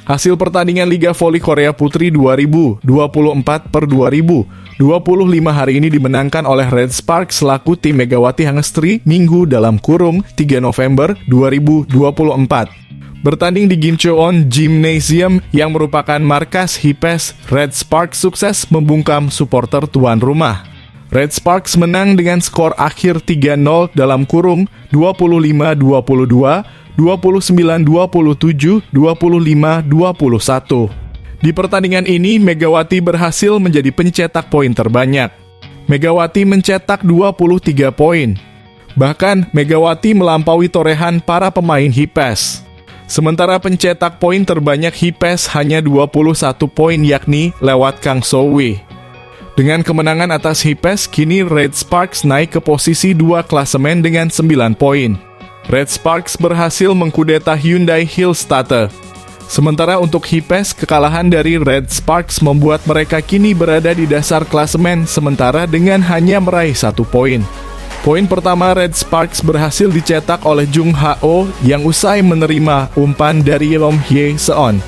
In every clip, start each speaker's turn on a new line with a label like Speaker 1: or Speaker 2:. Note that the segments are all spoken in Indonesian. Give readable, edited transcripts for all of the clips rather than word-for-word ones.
Speaker 1: Hasil pertandingan Liga Voli Korea Putri 2024/2025 hari ini dimenangkan oleh Red Sparks selaku tim Megawati Hangestri Minggu dalam kurung 3 November 2024. Bertanding di Gimcheon Gymnasium yang merupakan markas HIPES, Red Sparks sukses membungkam supporter tuan rumah. Red Sparks menang dengan skor akhir 3-0 dalam kurung 25-22, 29-27, 25-21. Di pertandingan ini, Megawati berhasil menjadi pencetak poin terbanyak. Megawati mencetak 23 poin. Bahkan, Megawati melampaui torehan para pemain HIPES. Sementara pencetak poin terbanyak HIPES hanya 21 poin yakni lewat Kang So-wi. Dengan kemenangan atas HIPES, kini Red Sparks naik ke posisi 2 klasemen dengan 9 poin. Red Sparks berhasil mengkudeta Hyundai Hillstatter. Sementara untuk HIPES, kekalahan dari Red Sparks membuat mereka kini berada di dasar klasemen sementara dengan hanya meraih 1 poin. Poin pertama Red Sparks berhasil dicetak oleh Jung Ha-oh yang usai menerima umpan dari Rom Hye-seon.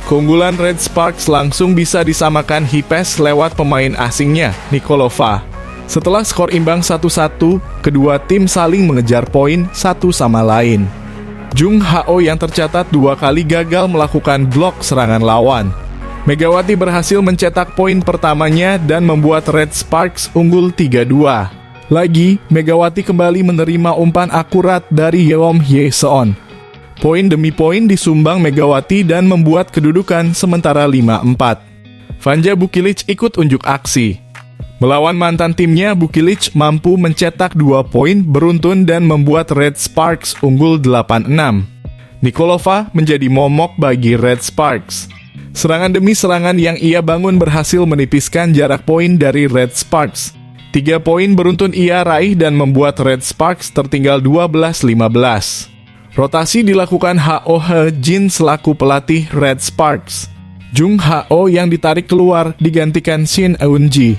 Speaker 1: Keunggulan Red Sparks langsung bisa disamakan HIPES lewat pemain asingnya, Nikolova. Setelah skor imbang 1-1, kedua tim saling mengejar poin satu sama lain. Jung Ha-oh yang tercatat 2 kali gagal melakukan blok serangan lawan. Megawati berhasil mencetak poin pertamanya dan membuat Red Sparks unggul 3-2. Lagi, Megawati kembali menerima umpan akurat dari Yeom Hye-seon. Poin demi poin disumbang Megawati dan membuat kedudukan sementara 5-4. Vanja Bukilic ikut unjuk aksi. Melawan mantan timnya, Bukilic mampu mencetak 2 poin beruntun dan membuat Red Sparks unggul 8-6. Nikolova menjadi momok bagi Red Sparks. Serangan demi serangan yang ia bangun berhasil menipiskan jarak poin dari Red Sparks. 3 poin beruntun ia raih dan membuat Red Sparks tertinggal 12-15. Rotasi dilakukan Ha-oh Jin selaku pelatih Red Sparks. Jung Ha-oh yang ditarik keluar digantikan Shin Eun-ji.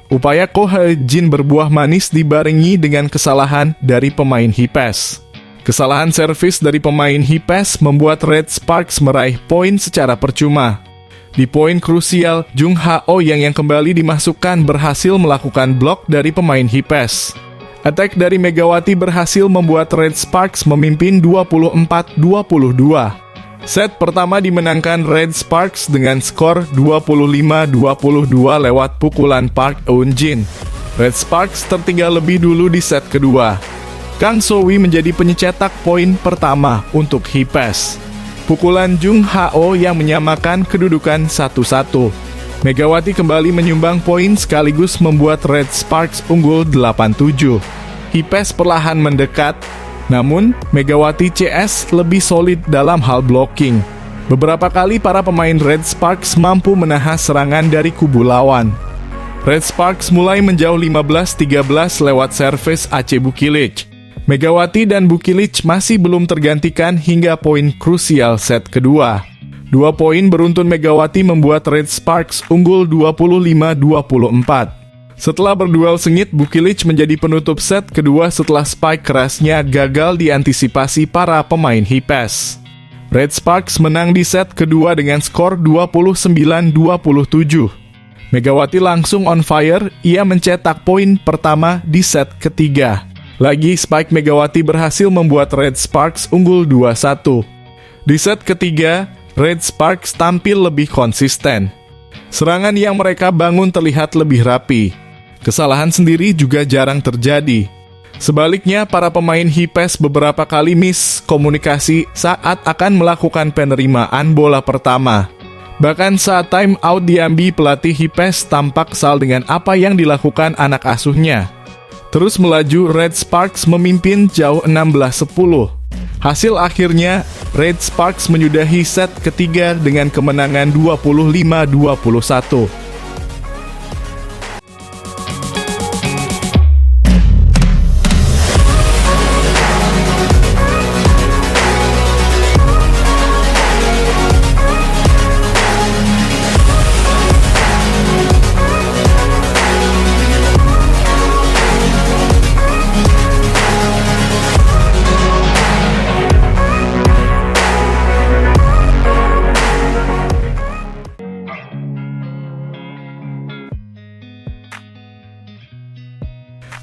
Speaker 1: Upaya Ko Jin berbuah manis dibarengi dengan kesalahan dari pemain HIPES. Kesalahan servis dari pemain HIPES membuat Red Sparks meraih poin secara percuma. Di poin krusial, Jung Ha-oh yang kembali dimasukkan berhasil melakukan blok dari pemain HIPES. Attack dari Megawati berhasil membuat Red Sparks memimpin 24-22. Set pertama dimenangkan Red Sparks dengan skor 25-22 lewat pukulan Park Eun-jin. Red Sparks tertinggal lebih dulu di set kedua. Kang So-wi menjadi pencetak poin pertama untuk HIPES. Pukulan Jung Ha-oh yang menyamakan kedudukan 1-1. Megawati kembali menyumbang poin sekaligus membuat Red Sparks unggul 8-7. HIPES perlahan mendekat. Namun, Megawati CS lebih solid dalam hal blocking. Beberapa kali para pemain Red Sparks mampu menahan serangan dari kubu lawan. Red Sparks mulai menjauh 15-13 lewat servis Aceh Bukilic. Megawati dan Bukilic masih belum tergantikan hingga poin krusial set kedua. 2 poin beruntun Megawati membuat Red Sparks unggul 25-24. Setelah berduel sengit, Bukilic menjadi penutup set kedua setelah spike kerasnya gagal diantisipasi para pemain HIPES. Red Sparks menang di set kedua dengan skor 29-27. Megawati langsung on fire, ia mencetak poin pertama di set ketiga. Lagi spike Megawati berhasil membuat Red Sparks unggul 2-1. Di set ketiga, Red Sparks tampil lebih konsisten. Serangan yang mereka bangun terlihat lebih rapi. Kesalahan sendiri juga jarang terjadi. Sebaliknya, para pemain HIPES beberapa kali miskomunikasi saat akan melakukan penerimaan bola pertama. Bahkan saat time out diambil, pelatih HIPES tampak kesal dengan apa yang dilakukan anak asuhnya. Terus melaju, Red Sparks memimpin jauh 16-10. Hasil akhirnya, Red Sparks menyudahi set ketiga dengan kemenangan 25-21.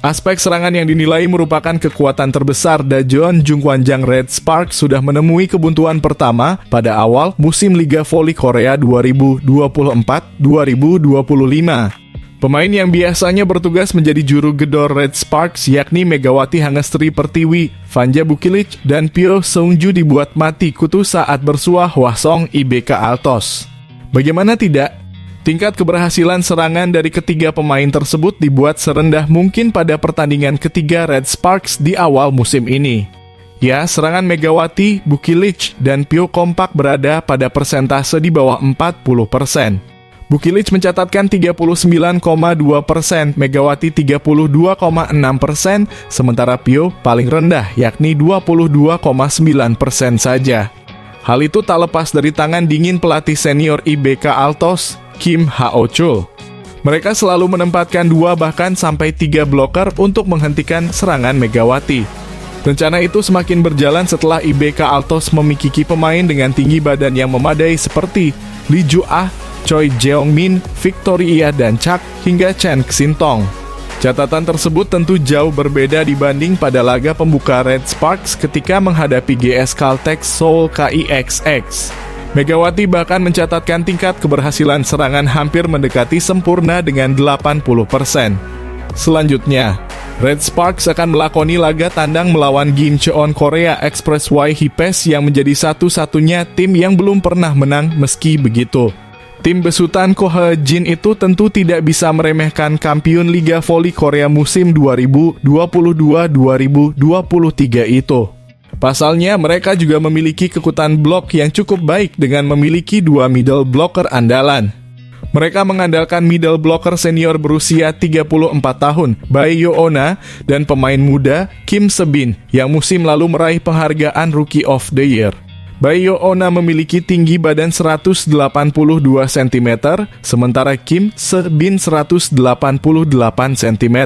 Speaker 1: Aspek serangan yang dinilai merupakan kekuatan terbesar Daejeon Jungkwanjang Red Sparks sudah menemui kebuntuan pertama pada awal musim Liga Voli Korea 2024-2025. Pemain yang biasanya bertugas menjadi juru gedor Red Sparks yakni Megawati Hangestri Pertiwi, Vanja Bukilic, dan Pyo Seungju dibuat mati kutu saat bersuah Hwasong IBK Altos. Bagaimana tidak? Tingkat keberhasilan serangan dari ketiga pemain tersebut dibuat serendah mungkin pada pertandingan ketiga Red Sparks di awal musim ini. Ya, serangan Megawati, Bukilic, dan Pyo kompak berada pada persentase di bawah 40%. Bukilic mencatatkan 39,2%, Megawati 32,6%, sementara Pyo paling rendah yakni 22,9% saja. Hal itu tak lepas dari tangan dingin pelatih senior IBK Altos, Kim Ha-oh-chul. Mereka selalu menempatkan 2 bahkan sampai 3 bloker untuk menghentikan serangan Megawati. Rencana itu semakin berjalan setelah IBK Altos memikiki pemain dengan tinggi badan yang memadai seperti Lee Ju-ah, Choi Jeong-min, Victoria dan Chak, hingga Chen Xin-tong. Catatan tersebut tentu jauh berbeda dibanding pada laga pembuka Red Sparks ketika menghadapi GS Caltex Seoul KIXX. Megawati bahkan mencatatkan tingkat keberhasilan serangan hampir mendekati sempurna dengan 80%. Selanjutnya, Red Sparks akan melakoni laga tandang melawan Gimcheon Korea Expressway Hipes yang menjadi satu-satunya tim yang belum pernah menang meski begitu. Tim besutan Ko Ha-jin itu tentu tidak bisa meremehkan kampiun Liga Voli Korea musim 2022-2023 itu. Pasalnya, mereka juga memiliki kekuatan blok yang cukup baik dengan memiliki 2 middle blocker andalan. Mereka mengandalkan middle blocker senior berusia 34 tahun, Bae Yo-ona, dan pemain muda Kim Se-bin yang musim lalu meraih penghargaan Rookie of the Year. Bae Yo-ona memiliki tinggi badan 182 cm, sementara Kim Se-bin 188 cm.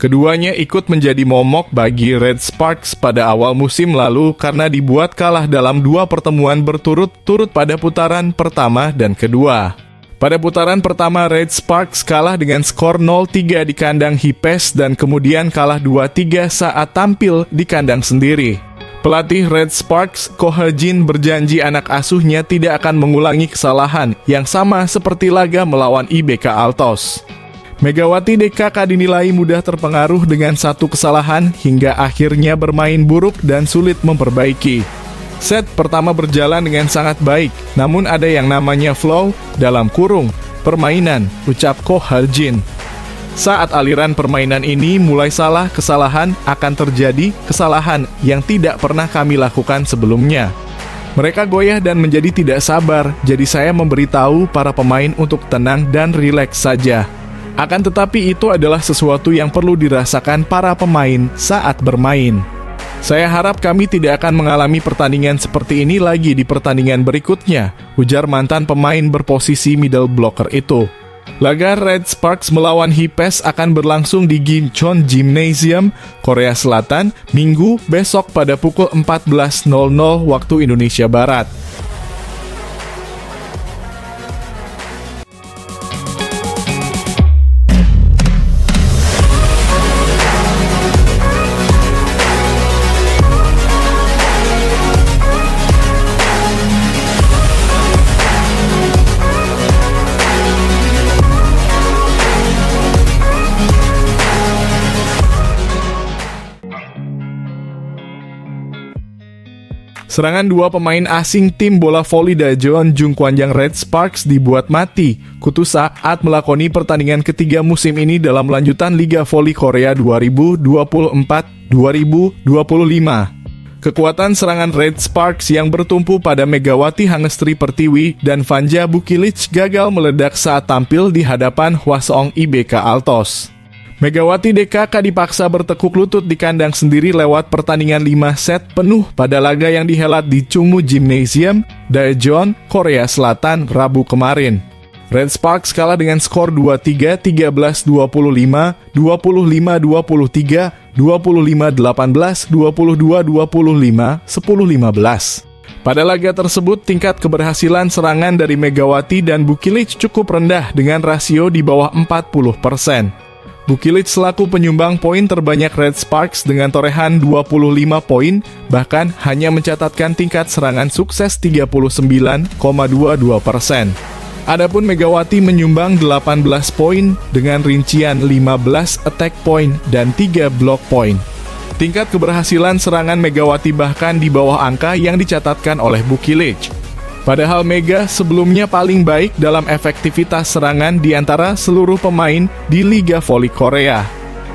Speaker 1: Keduanya ikut menjadi momok bagi Red Sparks pada awal musim lalu karena dibuat kalah dalam 2 pertemuan berturut-turut pada putaran pertama dan kedua. Pada putaran pertama, Red Sparks kalah dengan skor 0-3 di kandang Hipes dan kemudian kalah 2-3 saat tampil di kandang sendiri. Pelatih Red Sparks, Ko Ha-jin, berjanji anak asuhnya tidak akan mengulangi kesalahan yang sama seperti laga melawan IBK Altos. Megawati DKK dinilai mudah terpengaruh dengan satu kesalahan hingga akhirnya bermain buruk dan sulit memperbaiki. Set pertama berjalan dengan sangat baik, namun ada yang namanya flow dalam kurung permainan, ucap Ko Ha-jin. Saat aliran permainan ini mulai salah, kesalahan akan terjadi, kesalahan yang tidak pernah kami lakukan sebelumnya. Mereka goyah dan menjadi tidak sabar, jadi saya memberitahu para pemain untuk tenang dan rileks saja. Akan tetapi itu adalah sesuatu yang perlu dirasakan para pemain saat bermain. Saya harap kami tidak akan mengalami pertandingan seperti ini lagi di pertandingan berikutnya, ujar mantan pemain berposisi middle blocker itu. Laga Red Sparks melawan Hipes akan berlangsung di Gimcheon Gymnasium, Korea Selatan, Minggu besok pada pukul 14.00 waktu Indonesia Barat. Serangan 2 pemain asing tim bola voli Daejeon Jungkwanjang Red Sparks dibuat mati kutu saat melakoni pertandingan ketiga musim ini dalam lanjutan Liga Voli Korea 2024-2025. Kekuatan serangan Red Sparks yang bertumpu pada Megawati Hangestri Pertiwi dan Vanja Bukilic gagal meledak saat tampil di hadapan Hwasong IBK Altos. Megawati DKK dipaksa bertekuk lutut di kandang sendiri lewat pertandingan 5 set penuh pada laga yang dihelat di Chungmu Gymnasium, Daejeon, Korea Selatan, Rabu kemarin. Red Sparks kalah dengan skor 2-3, 13-25, 25-23, 25-18, 22-25, 10-15. Pada laga tersebut, tingkat keberhasilan serangan dari Megawati dan Bukilic cukup rendah dengan rasio di bawah 40%. Bukilic selaku penyumbang poin terbanyak Red Sparks dengan torehan 25 poin, bahkan hanya mencatatkan tingkat serangan sukses 39,22%. Adapun Megawati menyumbang 18 poin dengan rincian 15 attack point dan 3 block point. Tingkat keberhasilan serangan Megawati bahkan di bawah angka yang dicatatkan oleh Bukilic. Padahal Mega sebelumnya paling baik dalam efektivitas serangan di antara seluruh pemain di Liga Voli Korea.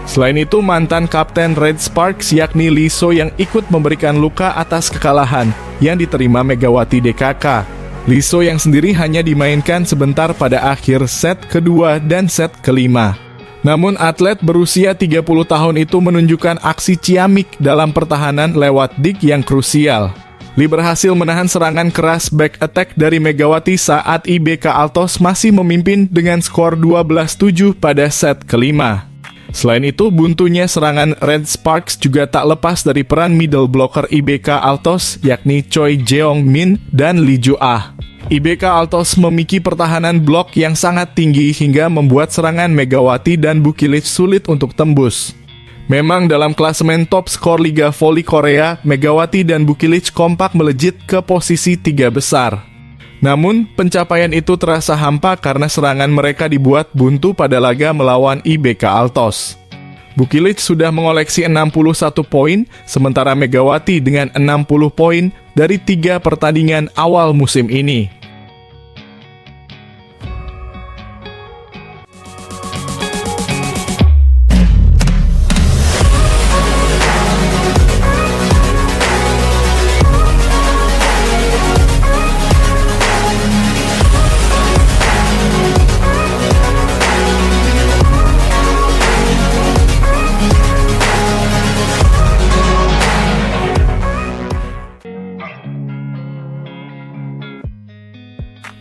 Speaker 1: Selain itu, mantan kapten Red Sparks yakni Lee So yang ikut memberikan luka atas kekalahan yang diterima Megawati DKK. Lee So yang sendiri hanya dimainkan sebentar pada akhir set kedua dan set kelima. Namun atlet berusia 30 tahun itu menunjukkan aksi ciamik dalam pertahanan lewat dig yang krusial. Lee berhasil menahan serangan keras back attack dari Megawati saat IBK Altos masih memimpin dengan skor 12-7 pada set kelima. Selain itu, buntunya serangan Red Sparks juga tak lepas dari peran middle blocker IBK Altos yakni Choi Jeong Min dan Lee Ju Ah. IBK Altos memiliki pertahanan blok yang sangat tinggi hingga membuat serangan Megawati dan Bukilic sulit untuk tembus. Memang dalam klasemen top skor Liga Voli Korea, Megawati dan Bukilic kompak melejit ke posisi 3 besar. Namun, pencapaian itu terasa hampa karena serangan mereka dibuat buntu pada laga melawan IBK Altos. Bukilic sudah mengoleksi 61 poin, sementara Megawati dengan 60 poin dari 3 pertandingan awal musim ini.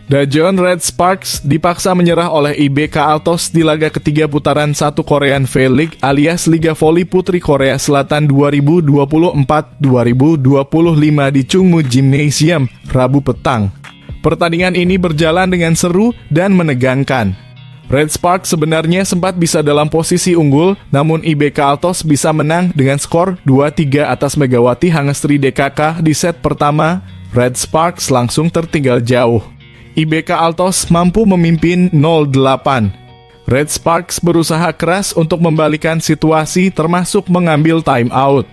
Speaker 1: Daejeon Red Sparks dipaksa menyerah oleh IBK Altos di laga ketiga putaran 1 Korean V-League alias Liga Voli Putri Korea Selatan 2024-2025 di Chungmu Gymnasium, Rabu petang. Pertandingan ini berjalan dengan seru dan menegangkan. Red Sparks sebenarnya sempat bisa dalam posisi unggul, namun IBK Altos bisa menang dengan skor 2-3 atas Megawati Hangestri DKK di set pertama. Red Sparks langsung tertinggal jauh. IBK Altos mampu memimpin 0-8. Red Sparks berusaha keras untuk membalikan situasi termasuk mengambil time out.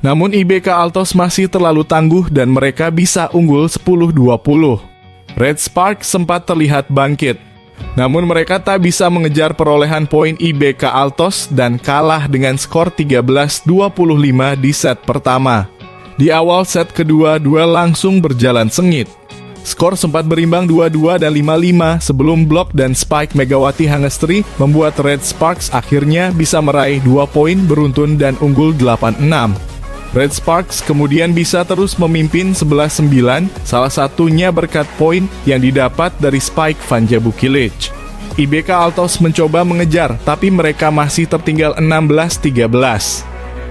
Speaker 1: Namun IBK Altos masih terlalu tangguh dan mereka bisa unggul 10-20. Red Sparks sempat terlihat bangkit. Namun mereka tak bisa mengejar perolehan poin IBK Altos dan kalah dengan skor 13-25 di set pertama. Di awal set kedua, duel langsung berjalan sengit. Skor sempat berimbang 2-2 dan 5-5 sebelum blok dan spike Megawati Hangestri membuat Red Sparks akhirnya bisa meraih 2 poin beruntun dan unggul 8-6. Red Sparks kemudian bisa terus memimpin 11-9, salah satunya berkat poin yang didapat dari spike Vanja Bukilic. IBK Altos mencoba mengejar, tapi mereka masih tertinggal 16-13.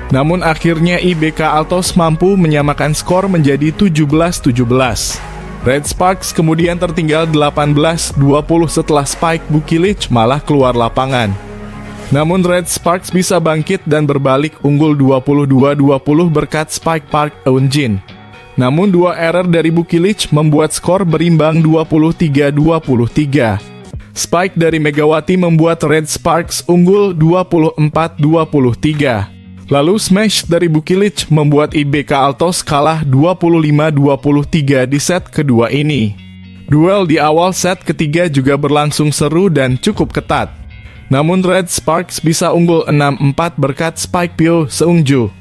Speaker 1: Namun akhirnya IBK Altos mampu menyamakan skor menjadi 17-17. Red Sparks kemudian tertinggal 18-20 setelah spike Bukilic malah keluar lapangan. Namun Red Sparks bisa bangkit dan berbalik unggul 22-20 berkat spike Park Eun-jin. Namun dua error dari Bukilic membuat skor berimbang 23-23. Spike dari Megawati membuat Red Sparks unggul 24-23. Lalu smash dari Bukilic membuat IBK Altos kalah 25-23 di set kedua ini. Duel di awal set ketiga juga berlangsung seru dan cukup ketat. Namun Red Sparks bisa unggul 6-4 berkat spike Pyo Seung-ju.